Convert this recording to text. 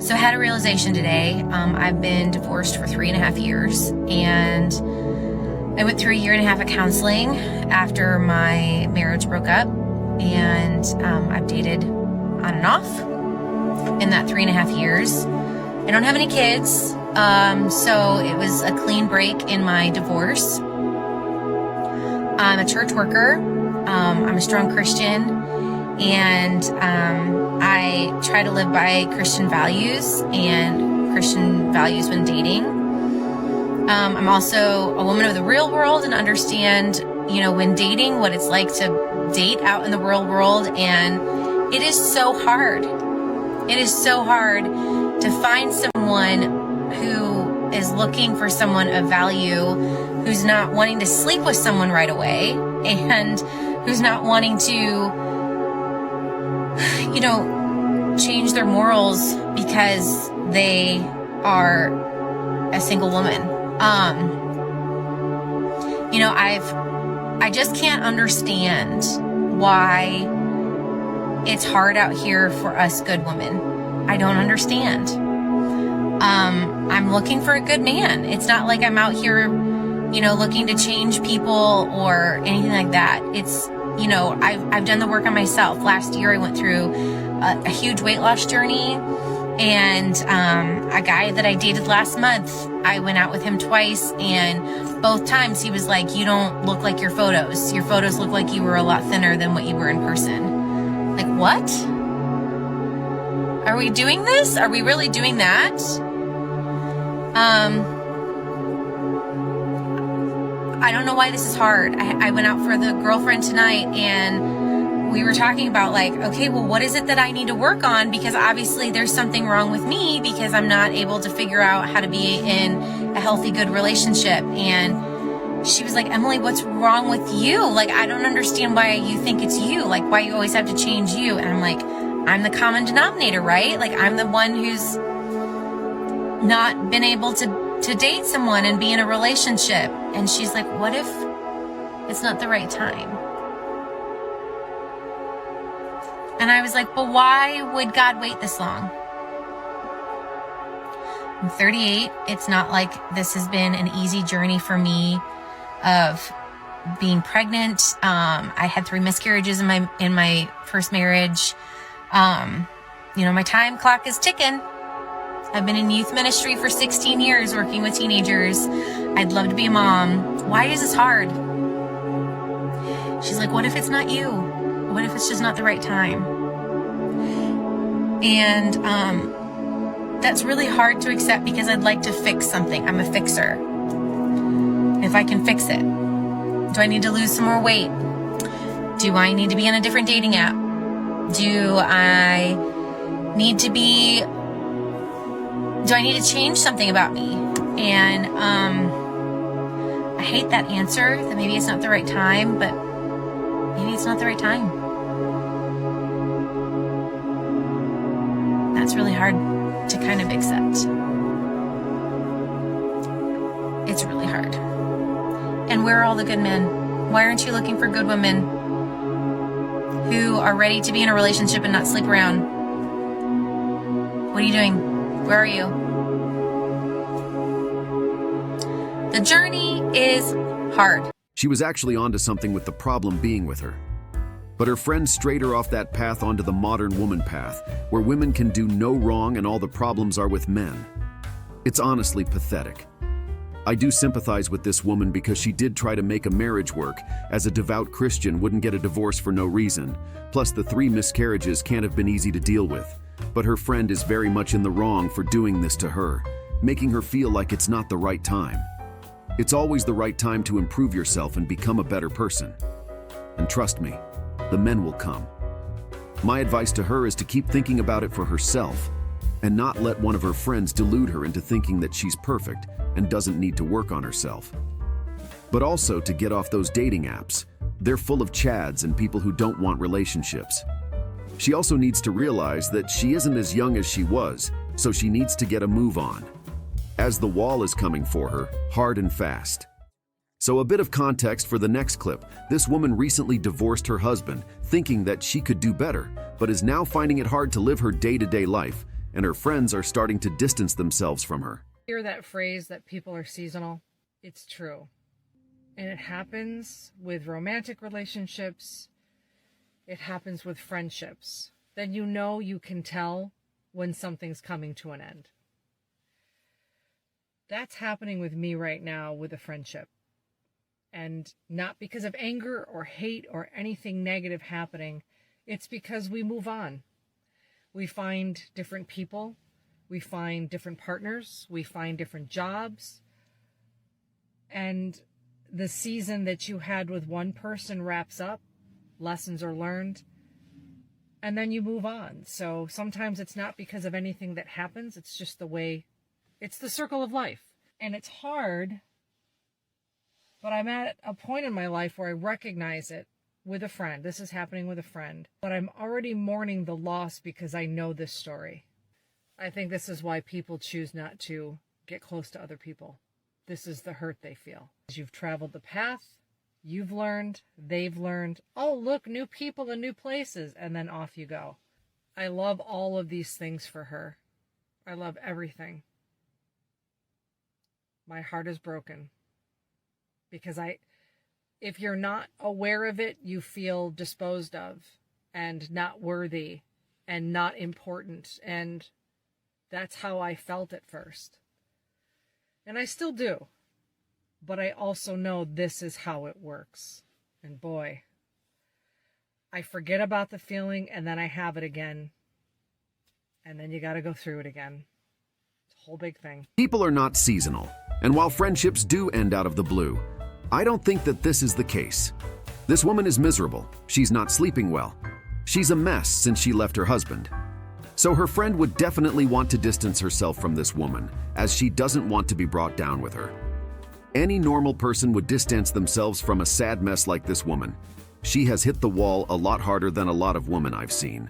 So I had a realization today. I've been divorced for 3.5 years, and I went through 1.5 years of counseling after my marriage broke up, and I've dated on and off in that 3.5 years. I don't have any kids, so it was a clean break in my divorce. I'm a church worker. I'm a strong Christian, and I try to live by Christian values when dating. I'm also a woman of the real world and understand, when dating, what it's like to date out in the real world. And it is so hard. It is so hard to find someone who is looking for someone of value, who's not wanting to sleep with someone right away, and who's not wanting to, change their morals because they are a single woman. I just can't understand why it's hard out here for us good women. I don't understand. I'm looking for a good man. It's not like I'm out here, looking to change people or anything like that. It's, I've done the work on myself. Last year I went through a huge weight loss journey, and a guy that I dated last month, I went out with him twice, and both times he was like, "You don't look like your photos. Your photos look like you were a lot thinner than what you were in person." Like, what? Are we doing this? Are we really doing that? I don't know why this is hard. I went out for the girlfriend tonight, and we were talking about okay, well, what is it that I need to work on? Because obviously there's something wrong with me because I'm not able to figure out how to be in a healthy, good relationship. And she was like, "Emily, what's wrong with you? I don't understand why you think it's you. Why you always have to change you." And I'm like, I'm the common denominator, right? I'm the one who's not been able to date someone and be in a relationship. And she's like, "What if it's not the right time?" And I was like, "Well, why would God wait this long?" I'm 38. It's not like this has been an easy journey for me of being pregnant. I had 3 miscarriages in my first marriage. My time clock is ticking. I've been in youth ministry for 16 years working with teenagers. I'd love to be a mom. Why is this hard? She's like, "What if it's not you? What if it's just not the right time?" And that's really hard to accept because I'd like to fix something. I'm a fixer. If I can fix it. Do I need to lose some more weight? Do I need to be on a different dating app? Do I need to change something about me? And I hate that answer, that maybe it's not the right time, but maybe it's not the right time. That's really hard to kind of accept. It's really hard. And where are all the good men? Why aren't you looking for good women who are ready to be in a relationship and not sleep around? What are you doing? Where are you? The journey is hard. She was actually onto something with the problem being with her. But her friends strayed her off that path onto the modern woman path, where women can do no wrong and all the problems are with men. It's honestly pathetic. I do sympathize with this woman because she did try to make a marriage work, as a devout Christian wouldn't get a divorce for no reason. Plus, the 3 miscarriages can't have been easy to deal with. But her friend is very much in the wrong for doing this to her, making her feel like it's not the right time. It's always the right time to improve yourself and become a better person. And trust me, the men will come. My advice to her is to keep thinking about it for herself and not let one of her friends delude her into thinking that she's perfect and doesn't need to work on herself. But also to get off those dating apps. They're full of chads and people who don't want relationships. She also needs to realize that she isn't as young as she was, so she needs to get a move on, as the wall is coming for her, hard and fast. So a bit of context for the next clip. This woman recently divorced her husband, thinking that she could do better, but is now finding it hard to live her day-to-day life, and her friends are starting to distance themselves from her. Hear that phrase that people are seasonal? It's true. And it happens with romantic relationships. It happens with friendships. Then you know you can tell when something's coming to an end. That's happening with me right now with a friendship. And not because of anger or hate or anything negative happening. It's because we move on. We find different people. We find different partners. We find different jobs. And the season that you had with one person wraps up. Lessons are learned. And then you move on. So sometimes it's not because of anything that happens. It's just the way, it's the circle of life. And it's hard, but I'm at a point in my life where I recognize it with a friend. This is happening with a friend. But I'm already mourning the loss because I know this story. I think this is why people choose not to get close to other people. This is the hurt they feel. As you've traveled the path, you've learned, they've learned. Oh, look, new people and new places. And then off you go. I love all of these things for her. I love everything. My heart is broken. Because if you're not aware of it, you feel disposed of and not worthy and not important. And that's how I felt at first. And I still do. But I also know this is how it works. And boy, I forget about the feeling and then I have it again. And then you got to go through it again. It's a whole big thing. People are not seasonal. And while friendships do end out of the blue, I don't think that this is the case. This woman is miserable. She's not sleeping well. She's a mess since she left her husband. So her friend would definitely want to distance herself from this woman, as she doesn't want to be brought down with her. Any normal person would distance themselves from a sad mess like this woman. She has hit the wall a lot harder than a lot of women I've seen.